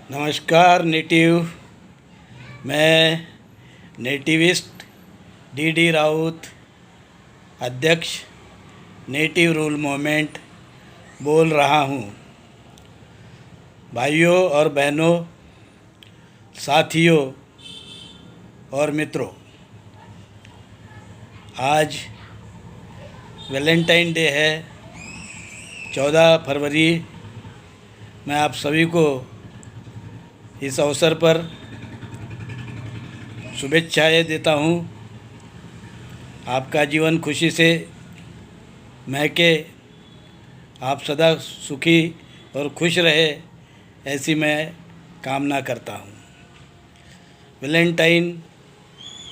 नमस्कार नेटिव। मैं nativist D Raut, अध्यक्ष नेटिव रूल मूवमेंट बोल रहा हूँ। भाइयों और बहनों, साथियों और मित्रों, आज वैलेंटाइन डे है, 14 फरवरी। मैं आप सभी को इस अवसर पर शुभेच्छाएं देता हूं। आपका जीवन खुशी से महके, आप सदा सुखी और खुश रहे, ऐसी मैं कामना करता हूं। वैलेंटाइन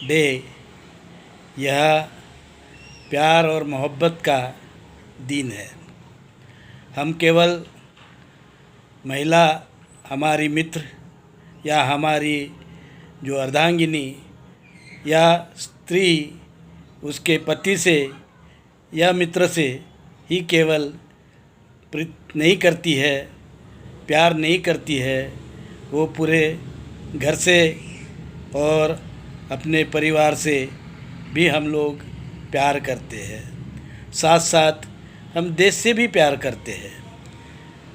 डे यह प्यार और मोहब्बत का दिन है। हम केवल महिला, हमारी मित्र या हमारी जो अर्धांगिनी या स्त्री उसके पति से या मित्र से ही केवल प्रीत नहीं करती है, प्यार नहीं करती है, वो पूरे घर से और अपने परिवार से भी हम लोग प्यार करते हैं। साथ साथ हम देश से भी प्यार करते हैं।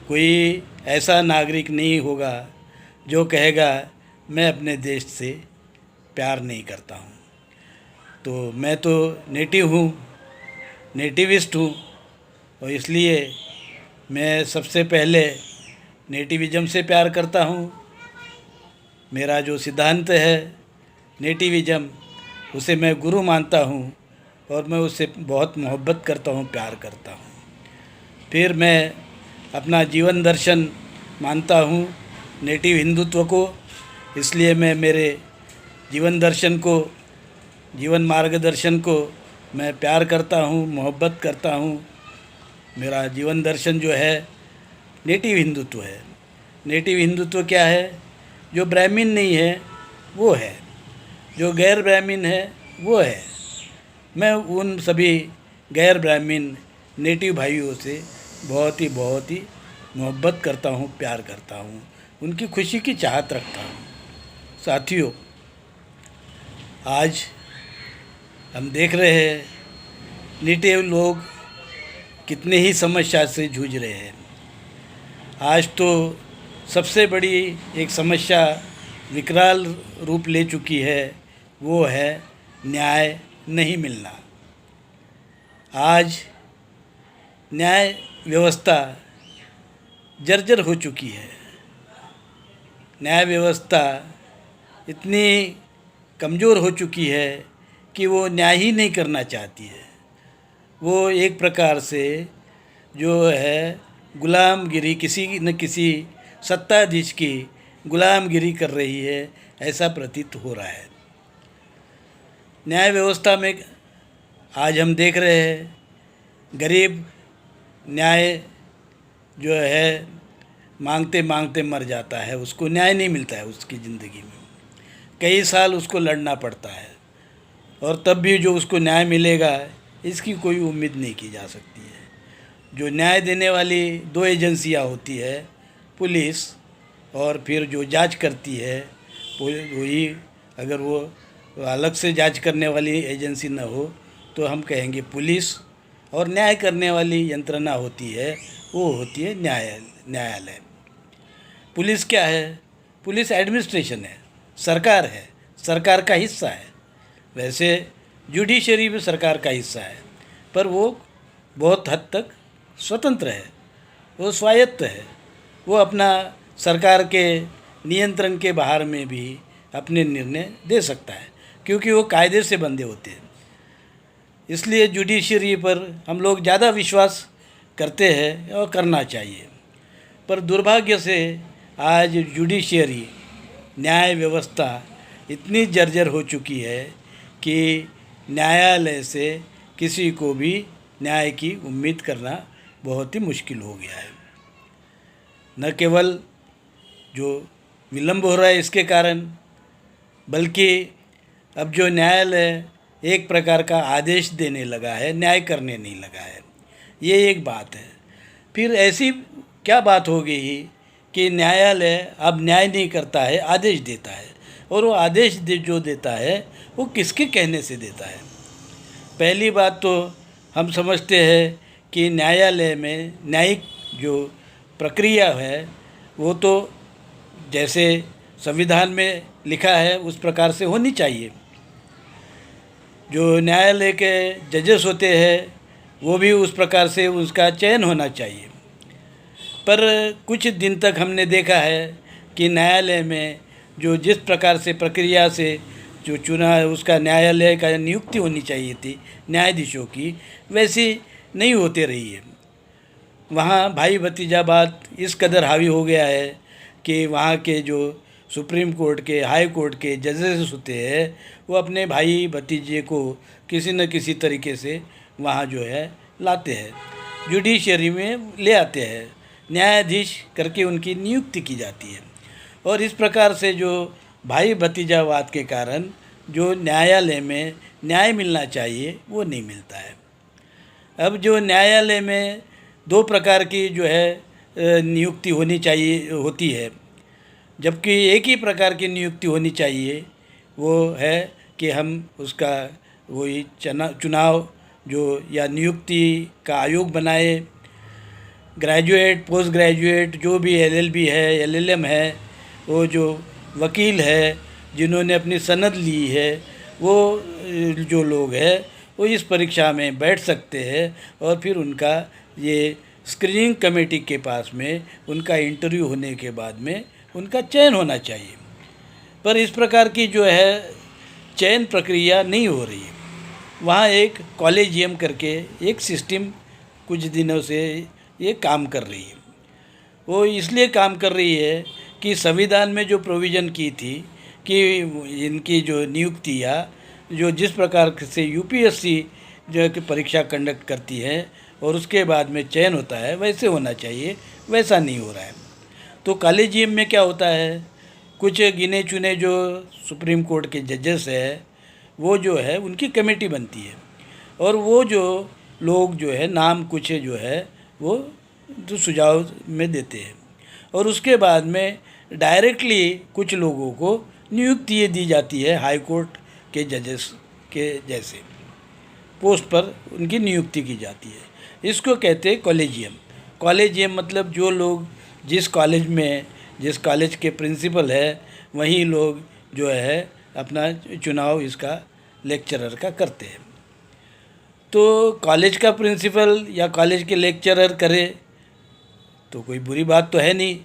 कोई ऐसा नागरिक नहीं होगा जो कहेगा मैं अपने देश से प्यार नहीं करता हूँ। तो मैं तो नेटिव हूँ, नेटिविस्ट हूँ, और इसलिए मैं सबसे पहले नेटिविज़म से प्यार करता हूँ। मेरा जो सिद्धांत है नेटिविज़म, उसे मैं गुरु मानता हूँ और मैं उससे बहुत मोहब्बत करता हूँ, प्यार करता हूँ। फिर मैं अपना जीवन दर्शन मानता हूँ नेटिव हिंदुत्व को, इसलिए मैं मेरे जीवन दर्शन को, जीवन मार्गदर्शन को मैं प्यार करता हूँ, मोहब्बत करता हूँ। मेरा जीवन दर्शन जो है नेटिव हिंदुत्व है। नेटिव हिंदुत्व क्या है? जो ब्राह्मण नहीं है वो है, जो गैर ब्राह्मण है वो है। मैं उन सभी गैर ब्राह्मण नेटिव भाइयों से बहुत ही मोहब्बत करता हूँ, प्यार करता हूँ, उनकी खुशी की चाहत रखता हूँ। साथियों, आज हम देख रहे हैं नेटिव लोग कितने ही समस्या से जूझ रहे हैं। आज तो सबसे बड़ी एक समस्या विकराल रूप ले चुकी है, वो है न्याय नहीं मिलना। आज न्याय व्यवस्था जर्जर हो चुकी है। न्याय व्यवस्था इतनी कमज़ोर हो चुकी है कि वो न्याय ही नहीं करना चाहती है। वो एक प्रकार से जो है गुलामगिरी, किसी न किसी सत्ताधीश की गुलामगिरी कर रही है, ऐसा प्रतीत हो रहा है। न्याय व्यवस्था में आज हम देख रहे हैं गरीब न्याय जो है मांगते मांगते मर जाता है, उसको न्याय नहीं मिलता है उसकी ज़िंदगी में। कई साल उसको लड़ना पड़ता है और तब भी जो उसको न्याय मिलेगा इसकी कोई उम्मीद नहीं की जा सकती है। जो न्याय देने वाली दो एजेंसियां होती है, पुलिस और फिर जो जांच करती है वही, अगर वो अलग से जांच करने वाली एजेंसी न हो तो हम कहेंगे पुलिस, और न्याय करने वाली यंत्रणा होती है वो होती है न्यायालय। पुलिस क्या है? पुलिस एडमिनिस्ट्रेशन है, सरकार है, सरकार का हिस्सा है। वैसे जुडिशरी भी सरकार का हिस्सा है, पर वो बहुत हद तक स्वतंत्र है, वो स्वायत्त है। वो अपना सरकार के नियंत्रण के बाहर में भी अपने निर्णय दे सकता है, क्योंकि वो कायदे से बंधे होते हैं। इसलिए जुडिशरी पर हम लोग ज़्यादा विश्वास करते हैं और करना चाहिए। पर दुर्भाग्य से आज जुडिशरी, न्याय व्यवस्था इतनी जर्जर हो चुकी है कि न्यायालय से किसी को भी न्याय की उम्मीद करना बहुत ही मुश्किल हो गया है। न केवल जो विलंब हो रहा है इसके कारण, बल्कि अब जो न्यायालय एक प्रकार का आदेश देने लगा है, न्याय करने नहीं लगा है। ये एक बात है। फिर ऐसी क्या बात हो गई कि न्यायालय अब न्याय नहीं करता है, आदेश देता है। और वो आदेश जो देता है वो किसके कहने से देता है? पहली बात तो हम समझते हैं कि न्यायालय में न्यायिक जो प्रक्रिया है वो तो जैसे संविधान में लिखा है उस प्रकार से होनी चाहिए। जो न्यायालय के जजेस होते हैं वो भी उस प्रकार से उसका चयन होना चाहिए। पर कुछ दिन तक हमने देखा है कि न्यायालय में जो जिस प्रकार से प्रक्रिया से जो चुना उसका न्यायालय का नियुक्ति होनी चाहिए थी न्यायाधीशों की, वैसी नहीं होते रही है। वहाँ भाई भतीजावाद इस कदर हावी हो गया है कि वहाँ के जो सुप्रीम कोर्ट के, हाई कोर्ट के जजेस होते हैं वो अपने भाई भतीजे को किसी न किसी तरीके से वहाँ जो है लाते हैं, जुडिशरी में ले आते हैं, न्यायाधीश करके उनकी नियुक्ति की जाती है। और इस प्रकार से जो भाई भतीजावाद के कारण जो न्यायालय में न्याय मिलना चाहिए वो नहीं मिलता है। अब जो न्यायालय में दो प्रकार की जो है नियुक्ति होनी चाहिए होती है, जबकि एक ही प्रकार की नियुक्ति होनी चाहिए, वो है कि हम उसका वही चुनाव जो या नियुक्ति का आयोग बनाए। ग्रेजुएट, पोस्ट ग्रेजुएट, जो भी LLB है, LLM है, वो जो वकील है जिन्होंने अपनी सनद ली है, वो जो लोग हैं वो इस परीक्षा में बैठ सकते हैं और फिर उनका ये स्क्रीनिंग कमेटी के पास में उनका इंटरव्यू होने के बाद में उनका चयन होना चाहिए। पर इस प्रकार की जो है चयन प्रक्रिया नहीं हो रही है। वहाँ एक कॉलेजियम करके एक सिस्टम कुछ दिनों से ये काम कर रही है। वो इसलिए काम कर रही है कि संविधान में जो प्रोविज़न की थी कि इनकी जो नियुक्तियाँ जो जिस प्रकार से UPSC जो है कि परीक्षा कंडक्ट करती है और उसके बाद में चयन होता है वैसे होना चाहिए, वैसा नहीं हो रहा है। तो कॉलेजियम में क्या होता है, कुछ गिने चुने जो सुप्रीम कोर्ट के जजेस है वो जो है उनकी कमेटी बनती है और वो जो लोग जो है नाम कुछ जो है वो तो सुझाव में देते हैं और उसके बाद में डायरेक्टली कुछ लोगों को नियुक्ति दी जाती है हाई कोर्ट के जजेस के जैसे पोस्ट पर उनकी नियुक्ति की जाती है। इसको कहते हैं कॉलेजियम। कॉलेजियम मतलब जो लोग जिस कॉलेज में जिस कॉलेज के प्रिंसिपल है वहीं लोग जो है अपना चुनाव इसका लेक्चरर का करते हैं। तो कॉलेज का प्रिंसिपल या कॉलेज के लेक्चरर करे तो कोई बुरी बात तो है नहीं,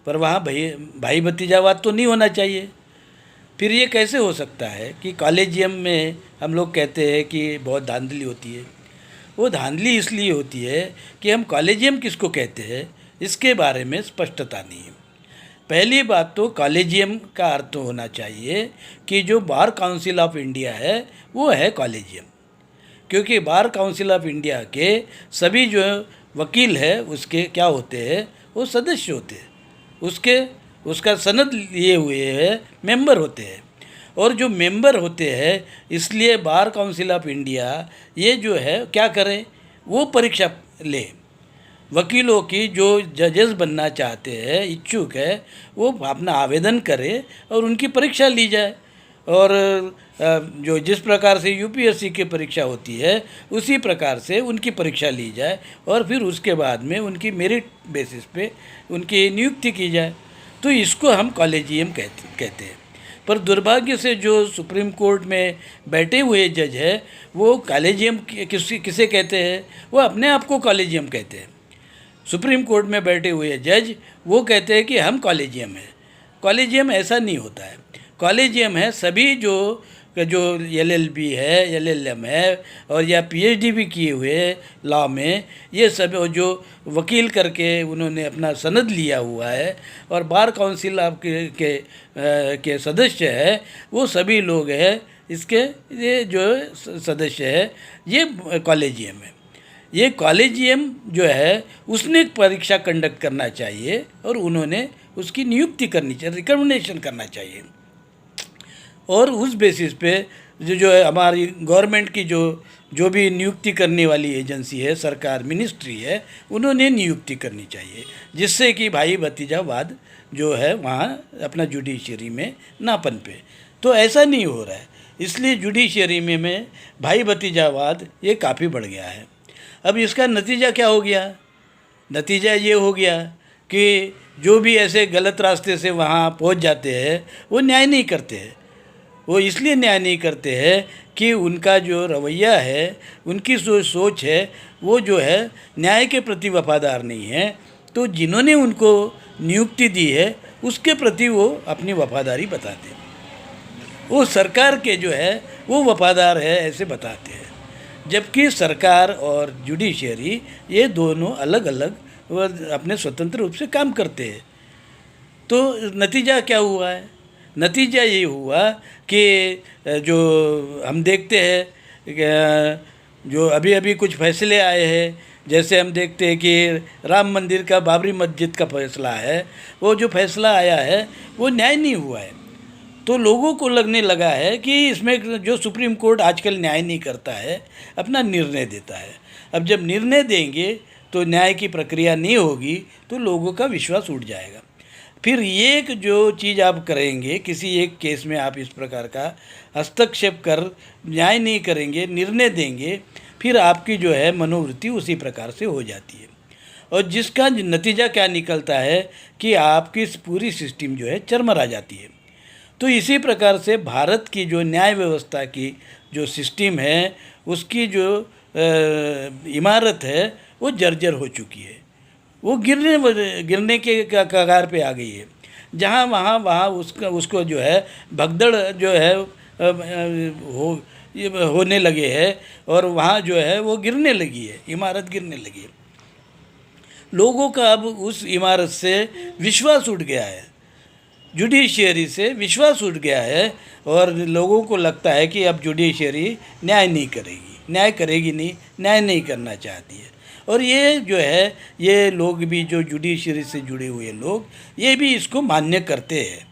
पर वहाँ भाई भतीजावाद तो नहीं होना चाहिए। फिर ये कैसे हो सकता है कि कॉलेजियम में हम लोग कहते हैं कि बहुत धांधली होती है? वो धांधली इसलिए होती है कि हम कॉलेजियम किसको कहते हैं इसके बारे में स्पष्टता नहीं है। पहली बात तो कॉलेजियम का अर्थ होना चाहिए कि जो बार काउंसिल ऑफ इंडिया है वो है कॉलेजियम, क्योंकि बार काउंसिल ऑफ इंडिया के सभी जो वकील है उसके क्या होते हैं, वो सदस्य होते हैं, उसका सनद लिए हुए है मेंबर होते हैं। और जो मेंबर होते हैं इसलिए बार काउंसिल ऑफ इंडिया ये जो है क्या करे, वो परीक्षा ले। वकीलों की जो जजेस बनना चाहते हैं, इच्छुक है, वो अपना आवेदन करे और उनकी परीक्षा ली जाए। और जो जिस प्रकार से UPSC की परीक्षा होती है उसी प्रकार से उनकी परीक्षा ली जाए और फिर उसके बाद में उनकी मेरिट बेसिस पे उनकी नियुक्ति की जाए। तो इसको हम कॉलेजियम कहते हैं। पर दुर्भाग्य से जो सुप्रीम कोर्ट में बैठे हुए जज है वो कॉलेजियम किसे कहते हैं, वो अपने आप को कॉलेजियम कहते हैं। सुप्रीम कोर्ट में बैठे हुए जज वो कहते हैं कि हम कॉलेजियम हैं। कॉलेजियम ऐसा नहीं होता है। कॉलेजियम है सभी जो LLB है, LLM है और या PhD भी किए हुए लॉ में, ये सब जो वकील करके उन्होंने अपना सनद लिया हुआ है और बार काउंसिल ऑफ के सदस्य है, वो सभी लोग हैं इसके ये जो सदस्य है ये कॉलेजियम है। ये कॉलेजियम जो है उसने एक परीक्षा कंडक्ट करना चाहिए और उन्होंने उसकी नियुक्ति करनी चाहिए, रिकमेंडेशन करना चाहिए और उस बेसिस पे जो है हमारी गवर्नमेंट की जो जो भी नियुक्ति करने वाली एजेंसी है, सरकार मिनिस्ट्री है, उन्होंने नियुक्ति करनी चाहिए, जिससे कि भाई भतीजावाद जो है वहाँ अपना जुडिशरी में ना पनपे। तो ऐसा नहीं हो रहा है, इसलिए जुडिशरी में भाई भतीजावाद ये काफ़ी बढ़ गया है। अब इसका नतीजा क्या हो गया? नतीजा ये हो गया कि जो भी ऐसे गलत रास्ते से वहाँ पहुँच जाते हैं वो न्याय नहीं करते हैं। वो इसलिए न्याय नहीं करते हैं कि उनका जो रवैया है, उनकी जो सोच है, वो जो है न्याय के प्रति वफादार नहीं है। तो जिन्होंने उनको नियुक्ति दी है उसके प्रति वो अपनी वफादारी बताते हैं। वो सरकार के जो है वो वफादार है ऐसे बताते हैं, जबकि सरकार और जुडिशरी ये दोनों अलग अलग अपने स्वतंत्र रूप से काम करते हैं। तो नतीजा क्या हुआ है? नतीजा ये हुआ कि जो हम देखते हैं जो अभी अभी कुछ फैसले आए हैं, जैसे हम देखते हैं कि राम मंदिर का, बाबरी मस्जिद का फैसला है, वो जो फैसला आया है वो न्याय नहीं हुआ है। तो लोगों को लगने लगा है कि इसमें जो सुप्रीम कोर्ट आजकल न्याय नहीं करता है, अपना निर्णय देता है। अब जब निर्णय देंगे तो न्याय की प्रक्रिया नहीं होगी तो लोगों का विश्वास उठ जाएगा। फिर ये एक जो चीज़ आप करेंगे, किसी एक केस में आप इस प्रकार का हस्तक्षेप कर न्याय नहीं करेंगे, निर्णय देंगे, फिर आपकी जो है मनोवृत्ति उसी प्रकार से हो जाती है, और जिसका नतीजा क्या निकलता है कि आपकी पूरी सिस्टम जो है चरमरा जाती है। तो इसी प्रकार से भारत की जो न्याय व्यवस्था की जो सिस्टम है, उसकी जो इमारत है वो जर्जर हो चुकी है। वो गिरने के कगार पे आ गई है। जहाँ वहाँ उसको जो है भगदड़ जो है होने लगे है, और वहाँ जो है वो गिरने लगी है, इमारत गिरने लगी है। लोगों का अब उस इमारत से विश्वास उठ गया है, जुडिशरी से विश्वास उठ गया है, और लोगों को लगता है कि अब जुडिशरी न्याय नहीं करेगी, न्याय करेगी नहीं, न्याय नहीं करना चाहती है। और ये जो है, ये लोग भी जो जुडिशरी से जुड़े हुए लोग, ये भी इसको मान्य करते हैं।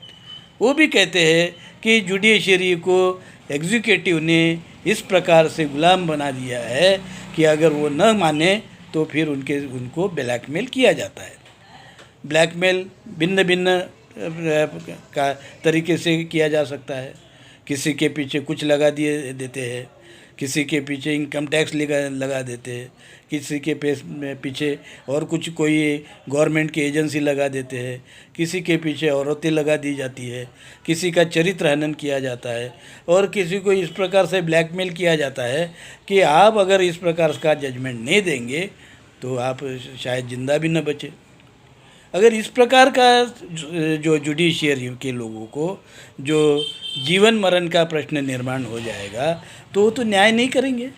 वो भी कहते हैं कि जुडिशरी को एग्जीक्यूटिव ने इस प्रकार से गुलाम बना दिया है कि अगर वो न माने तो फिर उनको ब्लैकमेल किया जाता है। ब्लैकमेल भिन्न भिन्न का तरीके से किया जा सकता है। किसी के पीछे कुछ लगा दिए देते हैं, किसी के पीछे इनकम टैक्स लगा देते हैं, किसी के पीछे और कुछ कोई गवर्नमेंट की एजेंसी लगा देते हैं, किसी के पीछे औरतें लगा दी जाती है, किसी का चरित्र हनन किया जाता है, और किसी को इस प्रकार से ब्लैकमेल किया जाता है कि आप अगर इस प्रकार का जजमेंट नहीं देंगे तो आप शायद ज़िंदा भी न बचे। अगर इस प्रकार का जो जुडिशियरी के लोगों को जो जीवन मरण का प्रश्न निर्माण हो जाएगा तो वो तो न्याय नहीं करेंगे,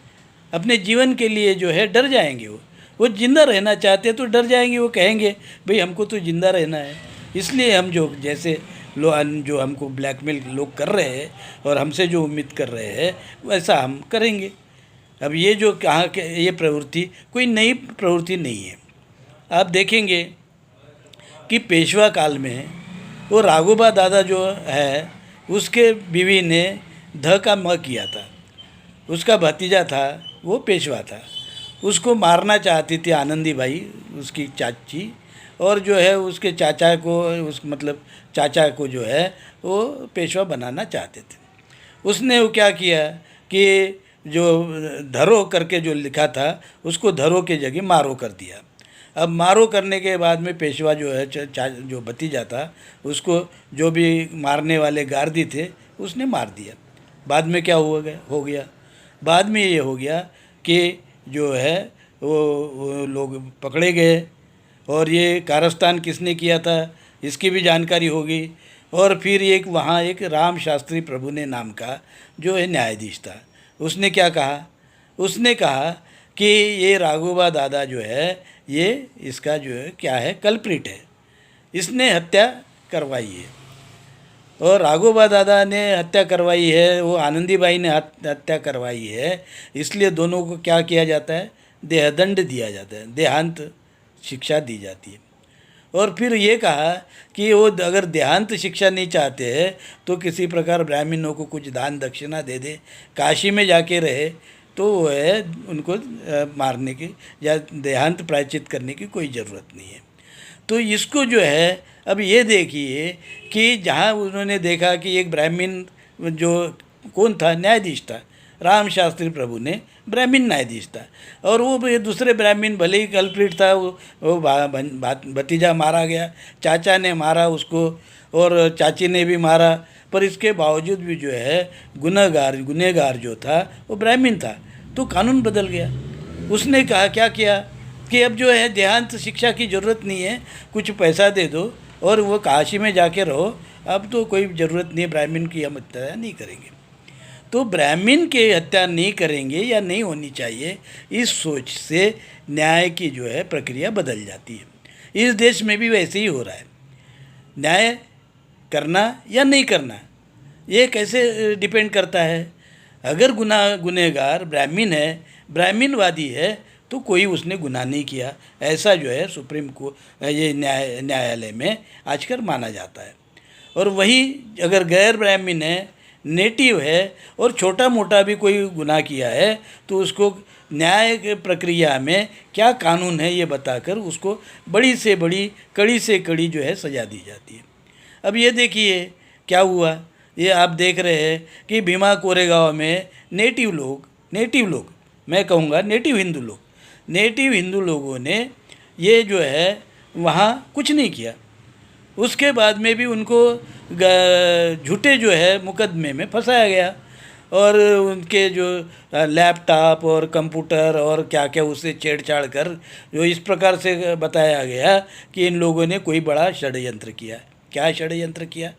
अपने जीवन के लिए जो है डर जाएंगे। वो जिंदा रहना चाहते हैं तो डर जाएंगे, वो कहेंगे भाई हमको तो जिंदा रहना है, इसलिए हम जो जैसे जो हमको ब्लैकमेल लोग कर रहे हैं और हमसे जो उम्मीद कर रहे हैं वैसा हम करेंगे। अब ये जो कहाँ के ये प्रवृत्ति कोई नई प्रवृत्ति नहीं है। आप देखेंगे कि पेशवा काल में वो राघोबा दादा जो है उसके बीवी ने ध का म किया था, उसका भतीजा था, वो पेशवा था, उसको मारना चाहती थी आनंदी बाई उसकी चाची, और जो है उसके चाचा को चाचा को जो है वो पेशवा बनाना चाहते थे। उसने वो क्या किया कि जो धरो करके जो लिखा था उसको धरो के जगह मारो कर दिया। अब मारो करने के बाद में पेशवा जो है जो भतीजा था उसको जो भी मारने वाले गार्दी थे उसने मार दिया। बाद में क्या हो गया बाद में ये हो गया कि जो है वो लोग पकड़े गए, और ये कारस्तान किसने किया था इसकी भी जानकारी होगी। और फिर वहाँ एक राम शास्त्री प्रभु ने नाम का जो है न्यायाधीश था, उसने क्या कहा, उसने कहा कि ये राघोबा दादा जो है ये इसका जो है क्या है कल्प्रिट है, इसने हत्या करवाई है। और राघोबा दादा ने हत्या करवाई है, वो आनंदीबाई ने हत्या करवाई है, इसलिए दोनों को क्या किया जाता है, देहदंड दिया जाता है, देहांत शिक्षा दी जाती है। और फिर ये कहा कि वो अगर देहांत शिक्षा नहीं चाहते हैं तो किसी प्रकार ब्राह्मणों को कुछ दान दक्षिणा दे दे, काशी में जाके रहे, तो वो है उनको मारने की या देहांत प्रायश्चित करने की कोई ज़रूरत नहीं है। तो इसको जो है अब ये देखिए कि जहाँ उन्होंने देखा कि एक ब्राह्मण जो कौन था, न्यायाधीश था, राम शास्त्री प्रभु ने ब्राह्मण न्यायाधीश था, और वो ये दूसरे ब्राह्मण भले ही कल्प्रिट था, वो भतीजा मारा गया, चाचा ने मारा उसको और चाची ने भी मारा, पर इसके बावजूद भी जो है गुनहगार जो था वो ब्राह्मण था। तो कानून बदल गया। उसने कहा क्या किया कि अब जो है देहांत शिक्षा की ज़रूरत नहीं है, कुछ पैसा दे दो और वो काशी में जाके रहो, अब तो कोई ज़रूरत नहीं है, ब्राह्मण की हम हत्या नहीं करेंगे। तो ब्राह्मण की हत्या नहीं करेंगे या नहीं होनी चाहिए, इस सोच से न्याय की जो है प्रक्रिया बदल जाती है। इस देश में भी वैसे ही हो रहा है। न्याय करना या नहीं करना ये कैसे डिपेंड करता है। अगर गुनहगार ब्राह्मण है, ब्राह्मणवादी है, तो कोई उसने गुनाह नहीं किया, ऐसा जो है सुप्रीम कोर्ट ये न्यायालय में आजकल माना जाता है। और वही अगर गैर ब्राह्मण है, नेटिव है और छोटा मोटा भी कोई गुनाह किया है, तो उसको न्याय प्रक्रिया में क्या कानून है ये बताकर उसको बड़ी से बड़ी, कड़ी से कड़ी जो है सज़ा दी जाती है। अब ये देखिए क्या हुआ, ये आप देख रहे हैं कि भीमा कोरेगांव में नेटिव लोग मैं कहूँगा नेटिव हिंदू लोगों ने ये जो है वहाँ कुछ नहीं किया। उसके बाद में भी उनको झूठे जो है मुकदमे में फंसाया गया और उनके जो लैपटॉप और कंप्यूटर और क्या क्या उससे छेड़छाड़ कर जो इस प्रकार से बताया गया कि इन लोगों ने कोई बड़ा षड्यंत्र किया। क्या षड्यंत्र किया?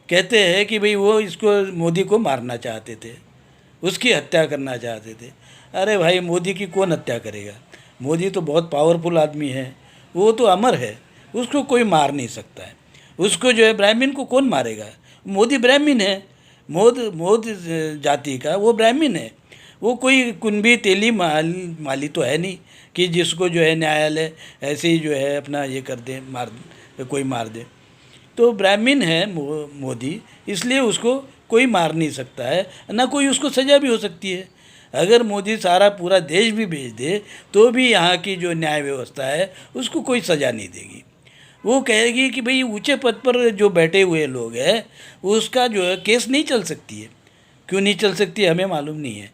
कहते हैं कि भाई वो इसको मोदी को मारना चाहते थे, उसकी हत्या करना चाहते थे। अरे भाई, मोदी की कौन हत्या करेगा? मोदी तो बहुत पावरफुल आदमी है, वो तो अमर है, उसको कोई मार नहीं सकता है। उसको जो है ब्राह्मण को कौन मारेगा? मोदी ब्राह्मण है, मोद जाति का वो ब्राह्मण है, वो कोई कुंभी तेली माली तो है नहीं कि जिसको जो है न्यायालय ऐसे ही जो है अपना ये कर दे, कोई मार दे। तो ब्राह्मण है मोदी, इसलिए उसको कोई मार नहीं सकता है, ना कोई उसको सज़ा भी हो सकती है। अगर मोदी सारा पूरा देश भी भेज दे तो भी यहाँ की जो न्याय व्यवस्था है उसको कोई सज़ा नहीं देगी। वो कहेगी कि भाई ऊंचे पद पर जो बैठे हुए लोग हैं उसका जो है केस नहीं चल सकती है। क्यों नहीं चल सकती है हमें मालूम नहीं है।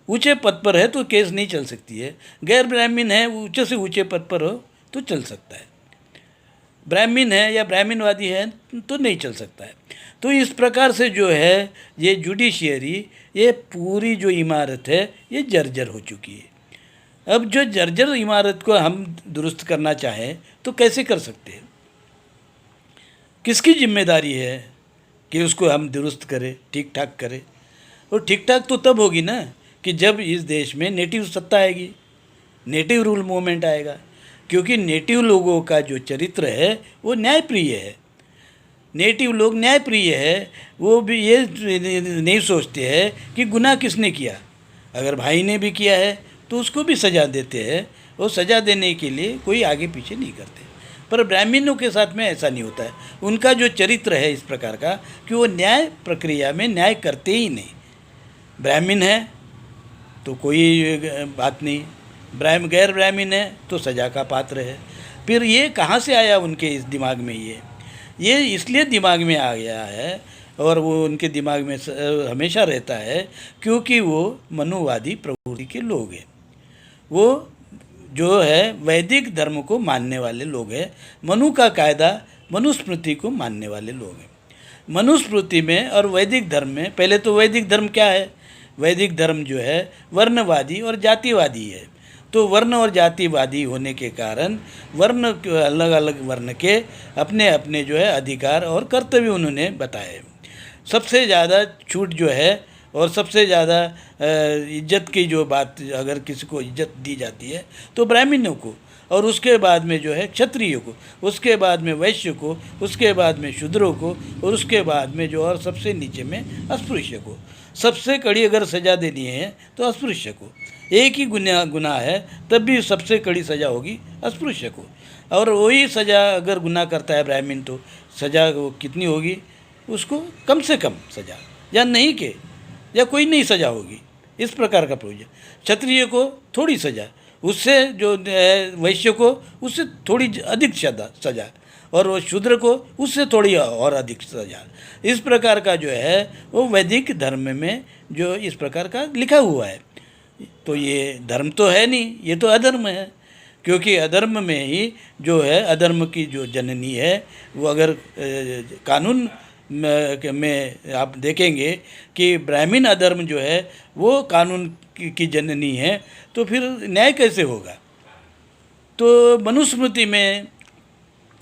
ऊंचे पद पर है तो केस नहीं चल सकती है, गैर ब्राह्मण है ऊंचे से ऊंचे पद पर हो तो चल सकता है, ब्राह्मण है या ब्राह्मणवादी है तो नहीं चल सकता है। तो इस प्रकार से जो है ये जुडिशियरी, ये पूरी जो इमारत है ये जर्जर हो चुकी है। अब जो जर्जर इमारत को हम दुरुस्त करना चाहें तो कैसे कर सकते हैं? किसकी जिम्मेदारी है कि उसको हम दुरुस्त करें, ठीक ठाक करें? और ठीक ठाक तो तब होगी ना कि जब इस देश में नेटिव सत्ता आएगी, नेटिव रूल मूवमेंट आएगा। क्योंकि नेटिव लोगों का जो चरित्र है वो न्यायप्रिय है। नेटिव लोग न्यायप्रिय है, वो भी ये नहीं सोचते हैं कि गुनाह किसने किया। अगर भाई ने भी किया है तो उसको भी सज़ा देते हैं, और सज़ा देने के लिए कोई आगे पीछे नहीं करते। पर ब्राह्मणों के साथ में ऐसा नहीं होता है। उनका जो चरित्र है इस प्रकार का कि वो न्याय प्रक्रिया में न्याय करते ही नहीं। ब्राह्मण है तो कोई बात नहीं, गैर ब्राह्मण है तो सज़ा का पात्र है। फिर ये कहाँ से आया उनके इस दिमाग में? ये इसलिए दिमाग में आ गया है और वो उनके दिमाग में हमेशा रहता है क्योंकि वो मनुवादी प्रवृत्ति के लोग हैं। वो जो है वैदिक धर्म को मानने वाले लोग हैं, मनु का कायदा, मनुस्मृति को मानने वाले लोग हैं। मनुस्मृति में और वैदिक धर्म में, पहले तो वैदिक धर्म क्या है? वैदिक धर्म जो है वर्णवादी और जातिवादी है। तो वर्ण और जातिवादी होने के कारण वर्ण अलग अलग वर्ण के अपने अपने जो है अधिकार और कर्तव्य उन्होंने बताए। सबसे ज़्यादा छूट जो है और सबसे ज़्यादा इज्जत की जो बात, अगर किसी को इज्जत दी जाती है तो ब्राह्मणों को, और उसके बाद में जो है क्षत्रियों को, उसके बाद में वैश्य को, उसके बाद में शूद्रों को, और उसके बाद में जो और सबसे नीचे में अस्पृश्य को। सबसे कड़ी अगर सज़ा देनी है तो अस्पृश्य को, एक ही गुनाह है तब भी सबसे कड़ी सज़ा होगी अस्पृश्य को। और वही सज़ा अगर गुनाह करता है ब्राह्मण तो सज़ा वो कितनी होगी, उसको कम से कम सज़ा या नहीं के या कोई नहीं सज़ा होगी, इस प्रकार का प्रोविजन। क्षत्रिय को थोड़ी सज़ा, उससे जो वैश्य को उससे थोड़ी अधिक सज़ा, और वो शूद्र को उससे थोड़ी और अधिक सज़ा। इस प्रकार का जो है वो वैदिक धर्म में जो इस प्रकार का लिखा हुआ है। तो ये धर्म तो है नहीं, ये तो अधर्म है, क्योंकि अधर्म में ही जो है अधर्म की जो जननी है वो अगर कानून में आप देखेंगे कि ब्राह्मण अधर्म जो है वो कानून की जननी है, तो फिर न्याय कैसे होगा। तो मनुस्मृति में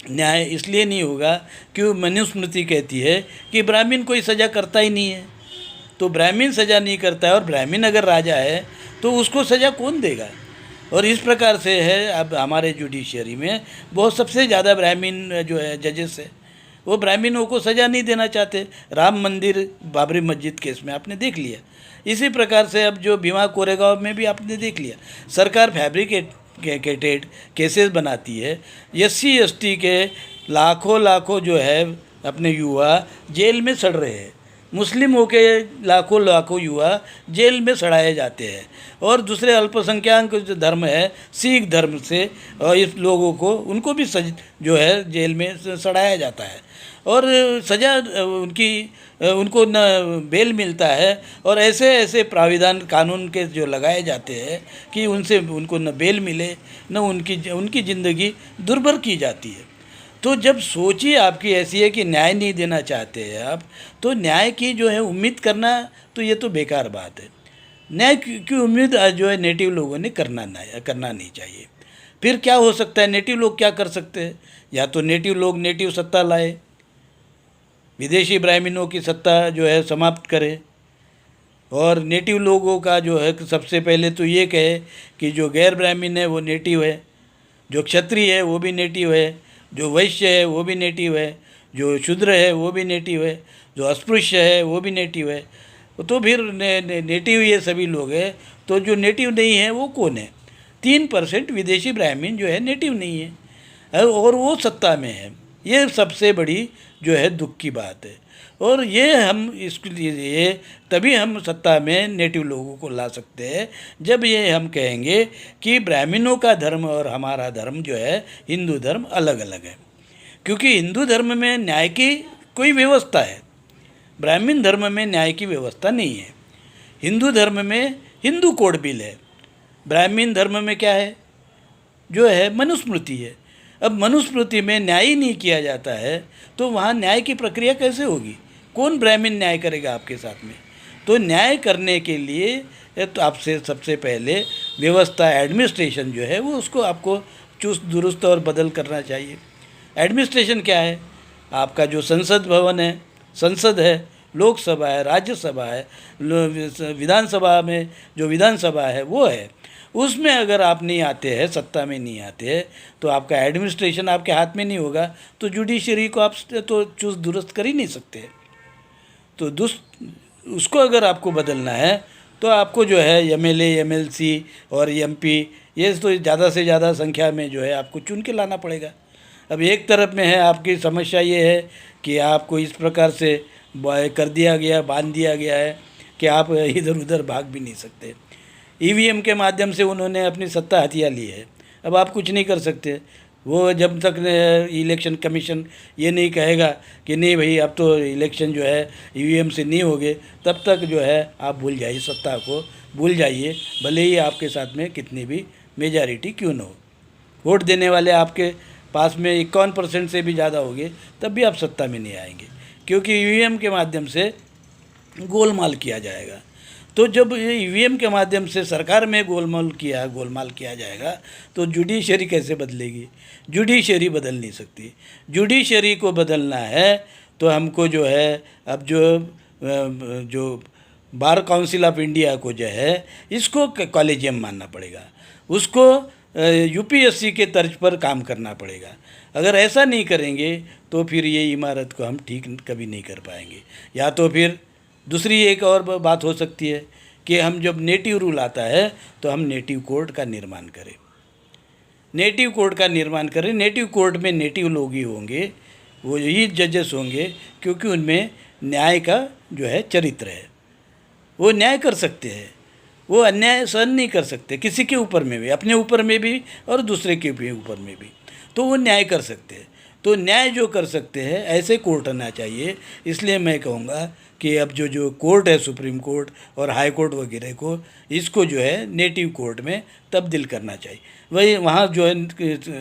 न्याय इसलिए नहीं होगा क्यों मनुस्मृति कहती है कि ब्राह्मण कोई सज़ा करता ही नहीं है। तो ब्राह्मण सज़ा नहीं करता है और ब्राह्मण अगर राजा है तो उसको सज़ा कौन देगा। और इस प्रकार से है अब हमारे जुडिशरी में बहुत सबसे ज़्यादा ब्राह्मण जो है जजेस है वो ब्राह्मणों को सज़ा नहीं देना चाहते। राम मंदिर बाबरी मस्जिद केस में आपने देख लिया। इसी प्रकार से अब जो भीमा कोरेगांव में भी आपने देख लिया, सरकार फैब्रिकेटेड केसेस बनाती है। SC ST के लाखों जो है अपने युवा जेल में सड़ रहे हैं, मुस्लिमों के लाखों युवा जेल में सड़ाए जाते हैं, और दूसरे अल्पसंख्यक जो धर्म है सिख धर्म से और इस लोगों को उनको भी जो है जेल में सड़ाया जाता है, और सज़ा उनको न बेल मिलता है, और ऐसे प्राविधान कानून के जो लगाए जाते हैं कि उनको न बेल मिले न उनकी ज़िंदगी दुर्भर की जाती है। तो जब सोचिए आपकी ऐसी है कि न्याय नहीं देना चाहते हैं आप, तो न्याय की जो है उम्मीद करना तो ये तो बेकार बात है। न्याय की उम्मीद जो है नेटिव लोगों ने करना नहीं चाहिए। फिर क्या हो सकता है, नेटिव लोग क्या कर सकते हैं, या तो नेटिव लोग नेटिव सत्ता लाए, विदेशी ब्राह्मणों की सत्ता जो है समाप्त करें, और नेटिव लोगों का जो है सबसे पहले तो ये कहे कि जो गैर ब्राह्मण है वो नेटिव है, जो क्षत्रिय है वो भी नेटिव है, जो वैश्य है वो भी नेटिव है, जो शूद्र है वो भी नेटिव है, जो अस्पृश्य है वो भी नेटिव है। तो फिर नेटिव ये सभी लोग हैं, तो जो नेटिव नहीं है वो कौन है। 3% विदेशी ब्राह्मण जो है नेटिव नहीं है और वो सत्ता में है। ये सबसे बड़ी जो है दुख की बात है। और ये हम इसके लिए तभी हम सत्ता में नेटिव लोगों को ला सकते हैं जब ये हम कहेंगे कि ब्राह्मणों का धर्म और हमारा धर्म जो है हिंदू धर्म अलग अलग है। क्योंकि हिंदू धर्म में न्याय की कोई व्यवस्था है, ब्राह्मण धर्म में न्याय की व्यवस्था नहीं है। हिंदू धर्म में हिंदू कोड बिल है, ब्राह्मण धर्म में क्या है जो है मनुस्मृति है। अब मनुस्मृति में न्याय ही नहीं किया जाता है तो वहाँ न्याय की प्रक्रिया कैसे होगी, कौन ब्राह्मण न्याय करेगा आपके साथ में। तो न्याय करने के लिए तो आपसे सबसे पहले व्यवस्था एडमिनिस्ट्रेशन जो है वो उसको आपको चुस्त दुरुस्त और बदल करना चाहिए। एडमिनिस्ट्रेशन क्या है, आपका जो संसद भवन है, संसद है, लोकसभा है, राज्यसभा है, विधानसभा में जो विधानसभा है वो है, उसमें अगर आप नहीं आते हैं, सत्ता में नहीं आते हैं, तो आपका एडमिनिस्ट्रेशन आपके हाथ में नहीं होगा, तो जुडिशरी को आप तो चुस्त दुरुस्त कर ही नहीं सकते। तो उसको अगर आपको बदलना है तो आपको जो है MLA MLC और MP ये तो ज़्यादा से ज़्यादा संख्या में जो है आपको चुन के लाना पड़ेगा। अब एक तरफ में है आपकी समस्या ये है कि आपको इस प्रकार से कर दिया गया, बांध दिया गया है कि आप इधर उधर भाग भी नहीं सकते। EVM के माध्यम से उन्होंने अपनी सत्ता हथिया ली है, अब आप कुछ नहीं कर सकते। वो जब तक इलेक्शन कमीशन ये नहीं कहेगा कि नहीं भाई अब तो इलेक्शन जो है EVM से नहीं होगे, तब तक जो है आप भूल जाइए, सत्ता को भूल जाइए, भले ही आपके साथ में कितनी भी मेजॉरिटी क्यों न हो। वोट देने वाले आपके पास में 51% से भी ज़्यादा होंगे तब भी आप सत्ता में नहीं आएंगे, क्योंकि EVM के माध्यम से गोलमाल किया जाएगा। तो जब EVM के माध्यम से सरकार में गोलमाल किया जाएगा तो जुडिशरी कैसे बदलेगी। जुडिशरी बदल नहीं सकती। जुडिशरी को बदलना है तो हमको जो है अब जो बार काउंसिल ऑफ इंडिया को जो है इसको कॉलेजियम मानना पड़ेगा, उसको UPSC के तर्ज पर काम करना पड़ेगा। अगर ऐसा नहीं करेंगे तो फिर ये इमारत को हम ठीक कभी नहीं कर पाएंगे। या तो फिर दूसरी एक और बात हो सकती है कि हम जब नेटिव रूल आता है तो हम नेटिव कोर्ट का निर्माण करें। नेटिव कोर्ट का निर्माण करें। नेटिव कोर्ट में नेटिव लोग ही होंगे, वो ही जजेस होंगे, क्योंकि उनमें न्याय का जो है चरित्र है। वो न्याय कर सकते हैं, वो अन्याय सहन नहीं कर सकते, किसी के ऊपर में भी, अपने ऊपर में भी और दूसरे के भी ऊपर में भी, तो वो न्याय कर सकते हैं। तो न्याय जो कर सकते हैं ऐसे कोर्ट आना चाहिए। इसलिए मैं कहूँगा कि अब जो जो कोर्ट है, सुप्रीम कोर्ट और हाई कोर्ट वगैरह को, इसको जो है नेटिव कोर्ट में तब्दील करना चाहिए। वही वहाँ जो है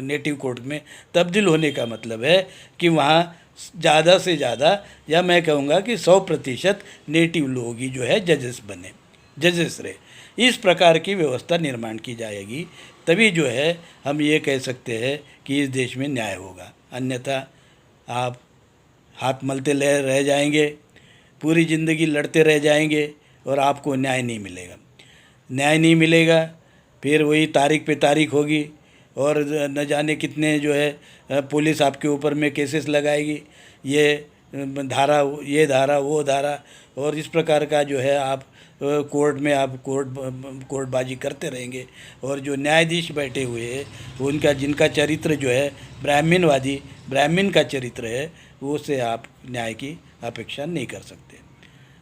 नेटिव कोर्ट में तब्दील होने का मतलब है कि वहाँ ज़्यादा से ज़्यादा, या मैं कहूँगा कि 100% नेटिव लोग ही जो है जजेस बने, जजेस रहे। इस प्रकार की व्यवस्था निर्माण की जाएगी, तभी जो है हम ये कह सकते हैं कि इस देश में न्याय होगा। अन्यथा आप हाथ मलते रह जाएंगे, पूरी ज़िंदगी लड़ते रह जाएंगे और आपको न्याय नहीं मिलेगा। न्याय नहीं मिलेगा, फिर वही तारीख पे तारीख होगी और न जाने कितने जो है पुलिस आपके ऊपर में केसेस लगाएगी, ये धारा, ये धारा, वो धारा, और इस प्रकार का जो है आप कोर्ट में आप कोर्टबाजी करते रहेंगे। और जो न्यायाधीश बैठे हुए हैं उनका, जिनका चरित्र जो है ब्राह्मणवादी, ब्राह्मण का चरित्र है, वो से आप न्याय की अपेक्षा नहीं कर सकते।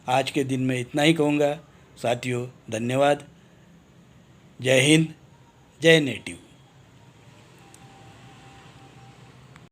आज के दिन में इतना ही कहूँगा। साथियों, धन्यवाद। जय हिंद, जय नेटिव।